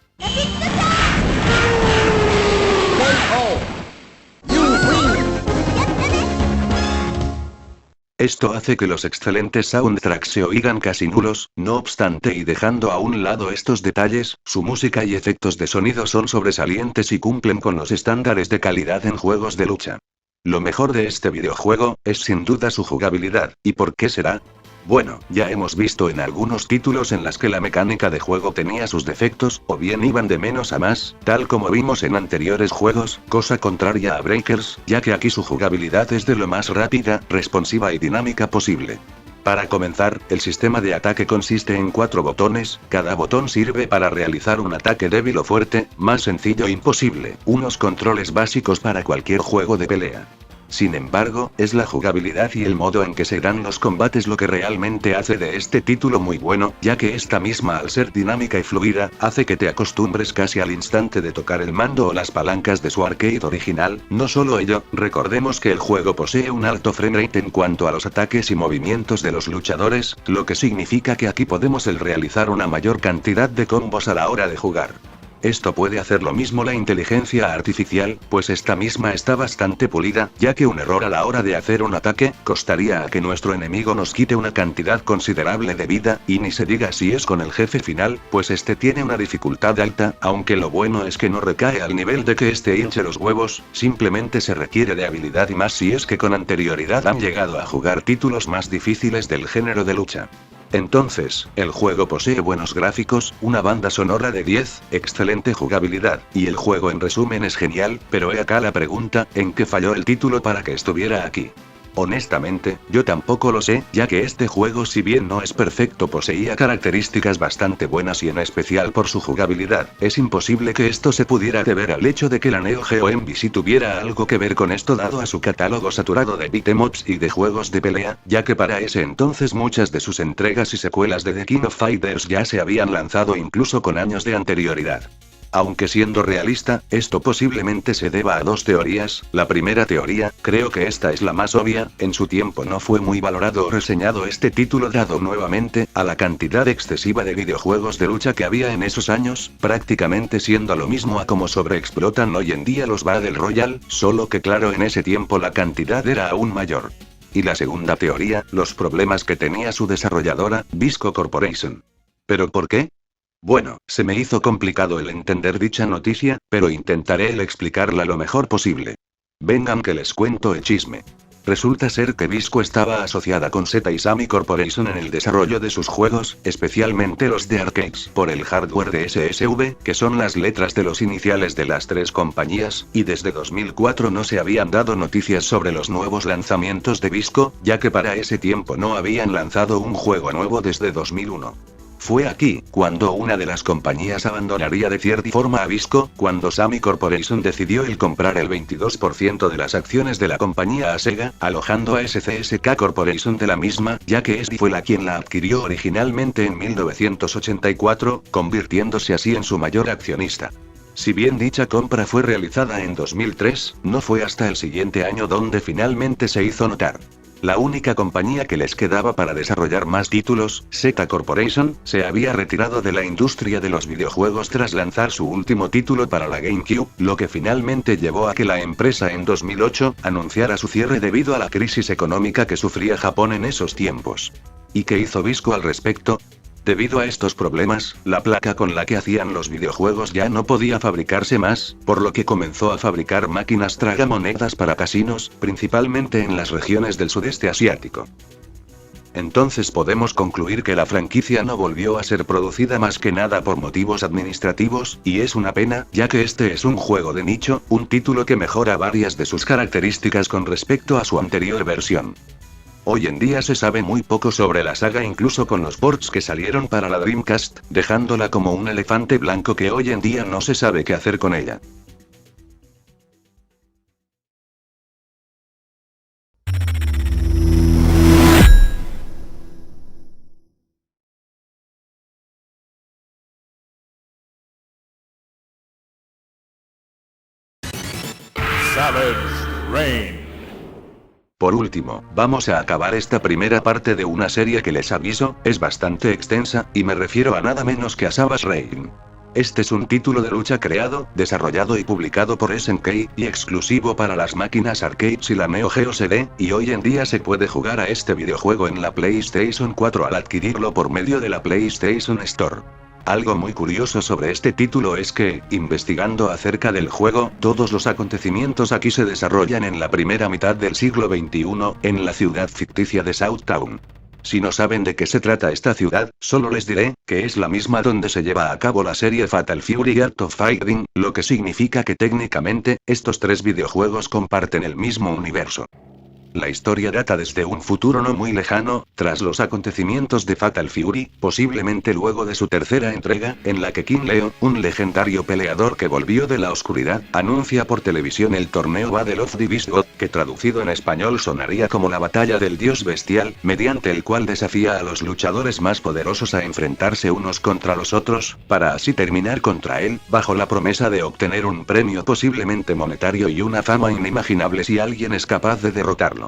Esto hace que los excelentes soundtracks se oigan casi nulos, no obstante y dejando a un lado estos detalles, su música y efectos de sonido son sobresalientes y cumplen con los estándares de calidad en juegos de lucha. Lo mejor de este videojuego, es sin duda su jugabilidad, ¿y por qué será? Bueno, ya hemos visto en algunos títulos en las que la mecánica de juego tenía sus defectos, o bien iban de menos a más, tal como vimos en anteriores juegos, cosa contraria a Breakers, ya que aquí su jugabilidad es de lo más rápida, responsiva y dinámica posible. Para comenzar, el sistema de ataque consiste en 4 botones, cada botón sirve para realizar un ataque débil o fuerte, más sencillo imposible, unos controles básicos para cualquier juego de pelea. Sin embargo, es la jugabilidad y el modo en que se dan los combates lo que realmente hace de este título muy bueno, ya que esta misma al ser dinámica y fluida, hace que te acostumbres casi al instante de tocar el mando o las palancas de su arcade original. No solo ello, recordemos que el juego posee un alto frame rate en cuanto a los ataques y movimientos de los luchadores, lo que significa que aquí podemos realizar una mayor cantidad de combos a la hora de jugar. Esto puede hacer lo mismo la inteligencia artificial, pues esta misma está bastante pulida, ya que un error a la hora de hacer un ataque, costaría a que nuestro enemigo nos quite una cantidad considerable de vida, y ni se diga si es con el jefe final, pues este tiene una dificultad alta, aunque lo bueno es que no recae al nivel de que este hinche los huevos, simplemente se requiere de habilidad y más si es que con anterioridad han llegado a jugar títulos más difíciles del género de lucha. Entonces, el juego posee buenos gráficos, una banda sonora de 10, excelente jugabilidad, y el juego en resumen es genial, pero he acá la pregunta, ¿en qué falló el título para que estuviera aquí? Honestamente, yo tampoco lo sé, ya que este juego si bien no es perfecto poseía características bastante buenas y en especial por su jugabilidad, es imposible que esto se pudiera deber al hecho de que la Neo Geo MVC tuviera algo que ver con esto dado a su catálogo saturado de beat'em ups y de juegos de pelea, ya que para ese entonces muchas de sus entregas y secuelas de The King of Fighters ya se habían lanzado incluso con años de anterioridad. Aunque siendo realista, esto posiblemente se deba a 2 teorías. La primera teoría, creo que esta es la más obvia, en su tiempo no fue muy valorado o reseñado este título dado nuevamente, a la cantidad excesiva de videojuegos de lucha que había en esos años, prácticamente siendo lo mismo a como sobreexplotan hoy en día los Battle Royale, solo que claro en ese tiempo la cantidad era aún mayor. Y la segunda teoría, los problemas que tenía su desarrolladora, Visco Corporation. ¿Pero por qué? Bueno, se me hizo complicado el entender dicha noticia, pero intentaré el explicarla lo mejor posible. Vengan que les cuento el chisme. Resulta ser que Visco estaba asociada con Zeta Isami Corporation en el desarrollo de sus juegos, especialmente los de arcades, por el hardware de SSV, que son las letras de los iniciales de las tres compañías, y desde 2004 no se habían dado noticias sobre los nuevos lanzamientos de Visco, ya que para ese tiempo no habían lanzado un juego nuevo desde 2001. Fue aquí, cuando una de las compañías abandonaría de cierta forma a Visco, cuando Sami Corporation decidió el comprar el 22% de las acciones de la compañía a Sega, alojando a SCSK Corporation de la misma, ya que SDI fue la quien la adquirió originalmente en 1984, convirtiéndose así en su mayor accionista. Si bien dicha compra fue realizada en 2003, no fue hasta el siguiente año donde finalmente se hizo notar. La única compañía que les quedaba para desarrollar más títulos, Zeta Corporation, se había retirado de la industria de los videojuegos tras lanzar su último título para la GameCube, lo que finalmente llevó a que la empresa en 2008 anunciara su cierre debido a la crisis económica que sufría Japón en esos tiempos. ¿Y qué hizo Visco al respecto? Debido a estos problemas, la placa con la que hacían los videojuegos ya no podía fabricarse más, por lo que comenzó a fabricar máquinas tragamonedas para casinos, principalmente en las regiones del sudeste asiático. Entonces podemos concluir que la franquicia no volvió a ser producida más que nada por motivos administrativos, y es una pena, ya que este es un juego de nicho, un título que mejora varias de sus características con respecto a su anterior versión. Hoy en día se sabe muy poco sobre la saga, incluso con los ports que salieron para la Dreamcast, dejándola como un elefante blanco que hoy en día no se sabe qué hacer con ella. Savage Rain. Por último, vamos a acabar esta primera parte de una serie que les aviso, es bastante extensa, y me refiero a nada menos que a Savage Rain. Este es un título de lucha creado, desarrollado y publicado por SNK, y exclusivo para las máquinas arcades y la Neo Geo CD, y hoy en día se puede jugar a este videojuego en la PlayStation 4 al adquirirlo por medio de la PlayStation Store. Algo muy curioso sobre este título es que, investigando acerca del juego, todos los acontecimientos aquí se desarrollan en la primera mitad del siglo XXI, en la ciudad ficticia de Southtown. Si no saben de qué se trata esta ciudad, solo les diré, que es la misma donde se lleva a cabo la serie Fatal Fury Art of Fighting, lo que significa que técnicamente, estos tres videojuegos comparten el mismo universo. La historia data desde un futuro no muy lejano, tras los acontecimientos de Fatal Fury, posiblemente luego de su tercera entrega, en la que King Leo, un legendario peleador que volvió de la oscuridad, anuncia por televisión el torneo Battle of the Beast God, que traducido en español sonaría como la batalla del dios bestial, mediante el cual desafía a los luchadores más poderosos a enfrentarse unos contra los otros, para así terminar contra él, bajo la promesa de obtener un premio posiblemente monetario y una fama inimaginable si alguien es capaz de derrotarlo.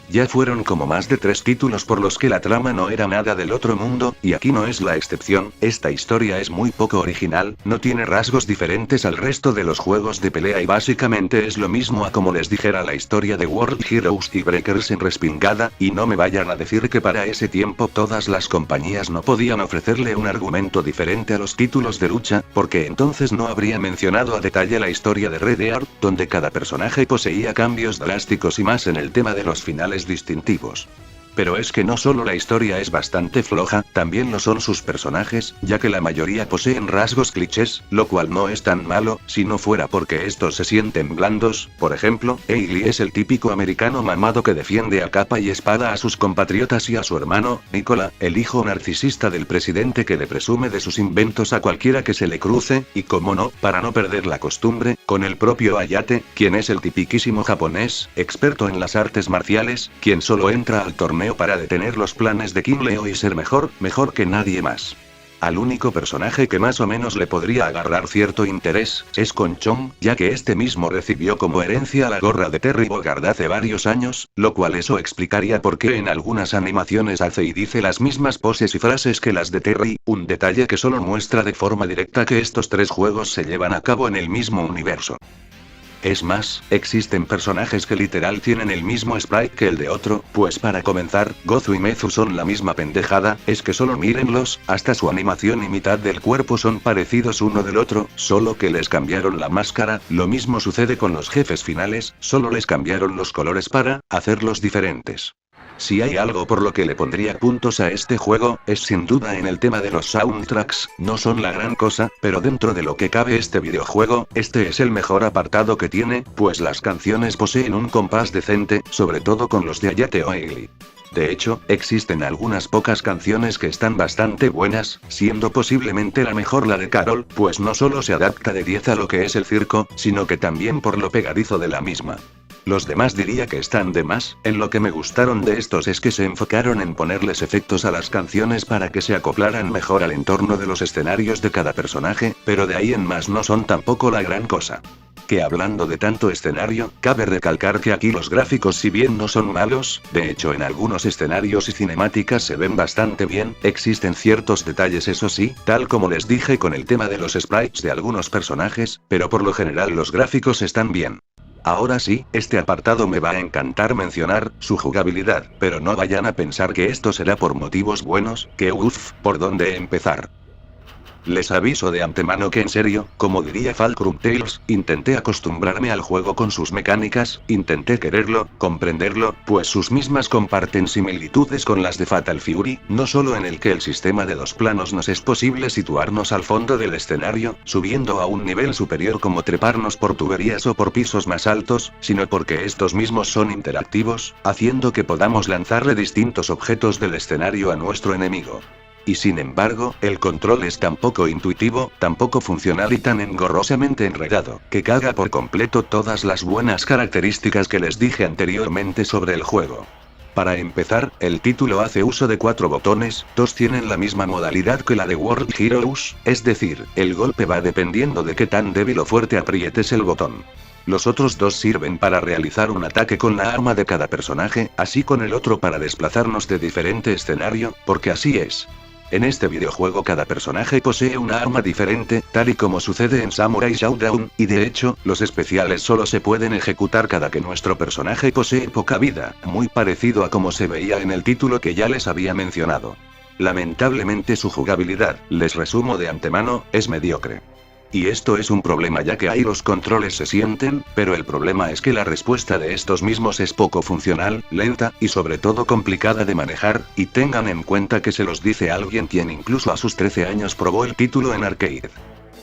Ya fueron como más de 3 títulos por los que la trama no era nada del otro mundo, y aquí no es la excepción. Esta historia es muy poco original, no tiene rasgos diferentes al resto de los juegos de pelea y básicamente es lo mismo a como les dijera la historia de World Heroes y Breakers en respingada, y no me vayan a decir que para ese tiempo todas las compañías no podían ofrecerle un argumento diferente a los títulos de lucha, porque entonces no habría mencionado a detalle la historia de Red Dead, donde cada personaje poseía cambios drásticos y más en el tema de los finales distintivos. Pero es que no solo la historia es bastante floja, también lo son sus personajes, ya que la mayoría poseen rasgos clichés, lo cual no es tan malo, si no fuera porque estos se sienten blandos. Por ejemplo, Ailey es el típico americano mamado que defiende a capa y espada a sus compatriotas y a su hermano, Nicola, el hijo narcisista del presidente que le presume de sus inventos a cualquiera que se le cruce, y como no, para no perder la costumbre, con el propio Hayate, quien es el tipiquísimo japonés, experto en las artes marciales, quien solo entra al torneo para detener los planes de King Leo y ser mejor que nadie más. Al único personaje que más o menos le podría agarrar cierto interés, es con Chong, ya que este mismo recibió como herencia la gorra de Terry Bogard hace varios años, lo cual eso explicaría por qué en algunas animaciones hace y dice las mismas poses y frases que las de Terry, un detalle que solo muestra de forma directa que estos tres juegos se llevan a cabo en el mismo universo. Es más, existen personajes que literal tienen el mismo sprite que el de otro, pues para comenzar, Gozu y Mezu son la misma pendejada, es que solo mírenlos, hasta su animación y mitad del cuerpo son parecidos uno del otro, solo que les cambiaron la máscara. Lo mismo sucede con los jefes finales, solo les cambiaron los colores para hacerlos diferentes. Si hay algo por lo que le pondría puntos a este juego, es sin duda en el tema de los soundtracks. No son la gran cosa, pero dentro de lo que cabe este videojuego, este es el mejor apartado que tiene, pues las canciones poseen un compás decente, sobre todo con los de Ayate Oili. De hecho, existen algunas pocas canciones que están bastante buenas, siendo posiblemente la mejor la de Carol, pues no solo se adapta de 10 a lo que es el circo, sino que también por lo pegadizo de la misma. Los demás diría que están de más. En lo que me gustaron de estos es que se enfocaron en ponerles efectos a las canciones para que se acoplaran mejor al entorno de los escenarios de cada personaje, pero de ahí en más no son tampoco la gran cosa. Que hablando de tanto escenario, cabe recalcar que aquí los gráficos si bien no son malos, de hecho en algunos escenarios y cinemáticas se ven bastante bien, existen ciertos detalles eso sí, tal como les dije con el tema de los sprites de algunos personajes, pero por lo general los gráficos están bien. Ahora sí, este apartado me va a encantar mencionar, su jugabilidad, pero no vayan a pensar que esto será por motivos buenos, que ¿por dónde empezar? Les aviso de antemano que en serio, como diría Fulcrum Tales, intenté acostumbrarme al juego con sus mecánicas, intenté quererlo, comprenderlo, pues sus mismas comparten similitudes con las de Fatal Fury, no solo en el que el sistema de dos planos nos es posible situarnos al fondo del escenario, subiendo a un nivel superior como treparnos por tuberías o por pisos más altos, sino porque estos mismos son interactivos, haciendo que podamos lanzarle distintos objetos del escenario a nuestro enemigo. Y sin embargo, el control es tan poco intuitivo, tan poco funcional y tan engorrosamente enredado, que caga por completo todas las buenas características que les dije anteriormente sobre el juego. Para empezar, el título hace uso de 4 botones, 2 tienen la misma modalidad que la de World Heroes, es decir, el golpe va dependiendo de qué tan débil o fuerte aprietes el botón. Los otros 2 sirven para realizar un ataque con la arma de cada personaje, así con el otro para desplazarnos de diferente escenario, porque así es. En este videojuego cada personaje posee una arma diferente, tal y como sucede en Samurai Showdown, y de hecho, los especiales solo se pueden ejecutar cada que nuestro personaje posee poca vida, muy parecido a como se veía en el título que ya les había mencionado. Lamentablemente su jugabilidad, les resumo de antemano, es mediocre. Y esto es un problema ya que ahí los controles se sienten, pero el problema es que la respuesta de estos mismos es poco funcional, lenta, y sobre todo complicada de manejar, y tengan en cuenta que se los dice alguien quien incluso a sus 13 años probó el título en arcade.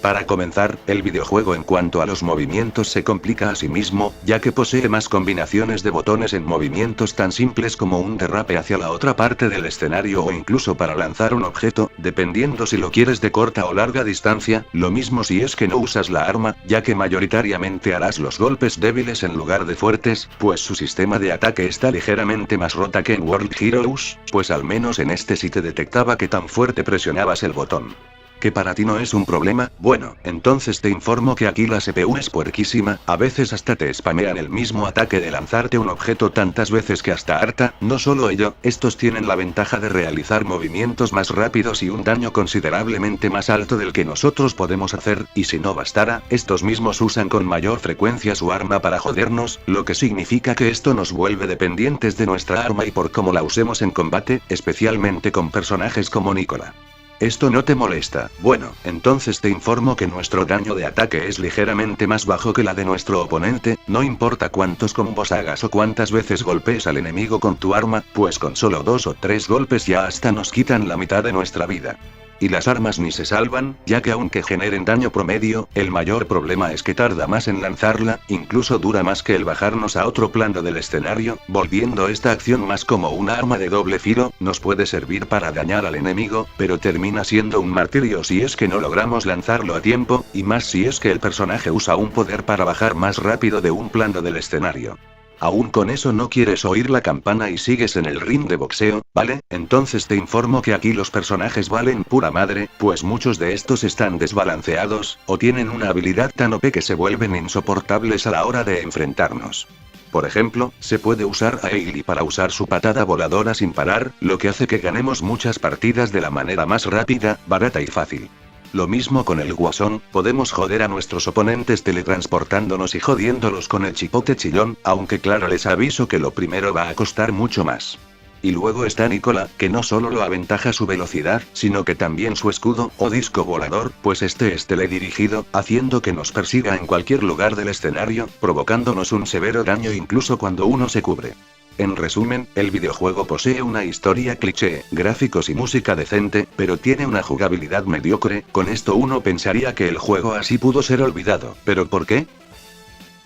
Para comenzar, el videojuego en cuanto a los movimientos se complica a sí mismo, ya que posee más combinaciones de botones en movimientos tan simples como un derrape hacia la otra parte del escenario o incluso para lanzar un objeto, dependiendo si lo quieres de corta o larga distancia, lo mismo si es que no usas la arma, ya que mayoritariamente harás los golpes débiles en lugar de fuertes, pues su sistema de ataque está ligeramente más rota que en World Heroes, pues al menos en este sí te detectaba que tan fuerte presionabas el botón. ¿Que para ti no es un problema? Bueno, entonces te informo que aquí la CPU es puerquísima, a veces hasta te spamean el mismo ataque de lanzarte un objeto tantas veces que hasta harta. No solo ello, estos tienen la ventaja de realizar movimientos más rápidos y un daño considerablemente más alto del que nosotros podemos hacer, y si no bastara, estos mismos usan con mayor frecuencia su arma para jodernos, lo que significa que esto nos vuelve dependientes de nuestra arma y por cómo la usemos en combate, especialmente con personajes como Nicola. ¿Esto no te molesta? Bueno, entonces te informo que nuestro daño de ataque es ligeramente más bajo que la de nuestro oponente, no importa cuántos combos hagas o cuántas veces golpees al enemigo con tu arma, pues con solo 2 o 3 golpes ya hasta nos quitan la mitad de nuestra vida. Y las armas ni se salvan, ya que aunque generen daño promedio, el mayor problema es que tarda más en lanzarla, incluso dura más que el bajarnos a otro plano del escenario, volviendo esta acción más como una arma de doble filo. Nos puede servir para dañar al enemigo, pero termina siendo un martirio si es que no logramos lanzarlo a tiempo, y más si es que el personaje usa un poder para bajar más rápido de un plano del escenario. Aún con eso no quieres oír la campana y sigues en el ring de boxeo, ¿vale? Entonces te informo que aquí los personajes valen pura madre, pues muchos de estos están desbalanceados, o tienen una habilidad tan OP que se vuelven insoportables a la hora de enfrentarnos. Por ejemplo, se puede usar a Ailey para usar su patada voladora sin parar, lo que hace que ganemos muchas partidas de la manera más rápida, barata y fácil. Lo mismo con el Guasón, podemos joder a nuestros oponentes teletransportándonos y jodiéndolos con el chipote chillón, aunque claro les aviso que lo primero va a costar mucho más. Y luego está Nicola, que no solo lo aventaja su velocidad, sino que también su escudo o disco volador, pues este es teledirigido, haciendo que nos persiga en cualquier lugar del escenario, provocándonos un severo daño incluso cuando uno se cubre. En resumen, el videojuego posee una historia cliché, gráficos y música decente, pero tiene una jugabilidad mediocre. Con esto uno pensaría que el juego así pudo ser olvidado, ¿pero por qué?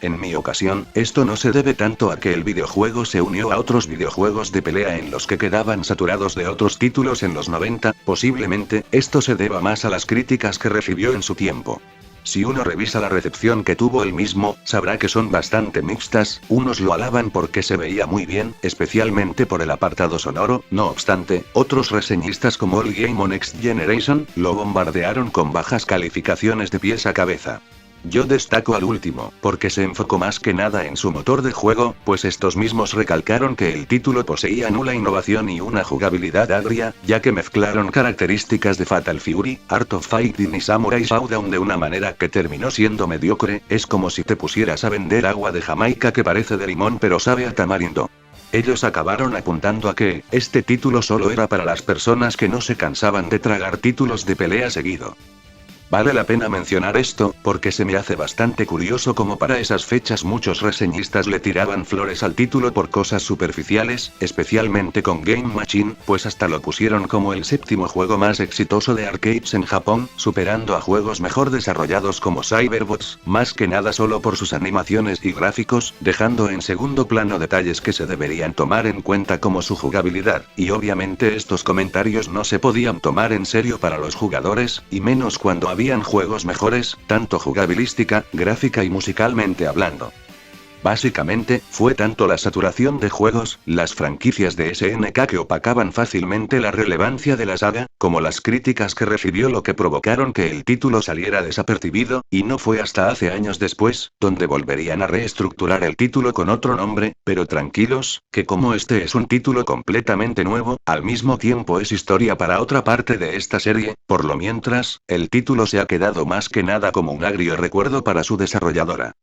En mi ocasión, esto no se debe tanto a que el videojuego se unió a otros videojuegos de pelea en los que quedaban saturados de otros títulos en los 90, posiblemente, esto se deba más a las críticas que recibió en su tiempo. Si uno revisa la recepción que tuvo el mismo, sabrá que son bastante mixtas. Unos lo alaban porque se veía muy bien, especialmente por el apartado sonoro. No obstante, otros reseñistas como All Game o Next Generation, lo bombardearon con bajas calificaciones de pies a cabeza. Yo destaco al último, porque se enfocó más que nada en su motor de juego, pues estos mismos recalcaron que el título poseía nula innovación y una jugabilidad agria, ya que mezclaron características de Fatal Fury, Art of Fighting y Samurai Showdown de una manera que terminó siendo mediocre. Es como si te pusieras a vender agua de Jamaica que parece de limón pero sabe a tamarindo. Ellos acabaron apuntando a que, este título solo era para las personas que no se cansaban de tragar títulos de pelea seguido. Vale la pena mencionar esto, porque se me hace bastante curioso como para esas fechas muchos reseñistas le tiraban flores al título por cosas superficiales, especialmente con Game Machine, pues hasta lo pusieron como el séptimo juego más exitoso de arcades en Japón, superando a juegos mejor desarrollados como Cyberbots, más que nada solo por sus animaciones y gráficos, dejando en segundo plano detalles que se deberían tomar en cuenta como su jugabilidad, y obviamente estos comentarios no se podían tomar en serio para los jugadores, y menos cuando habían juegos mejores, tanto jugabilística, gráfica y musicalmente hablando. Básicamente, fue tanto la saturación de juegos, las franquicias de SNK que opacaban fácilmente la relevancia de la saga, como las críticas que recibió lo que provocaron que el título saliera desapercibido, y no fue hasta hace años después, donde volverían a reestructurar el título con otro nombre, pero tranquilos, que como este es un título completamente nuevo, al mismo tiempo es historia para otra parte de esta serie, por lo mientras, el título se ha quedado más que nada como un agrio recuerdo para su desarrolladora.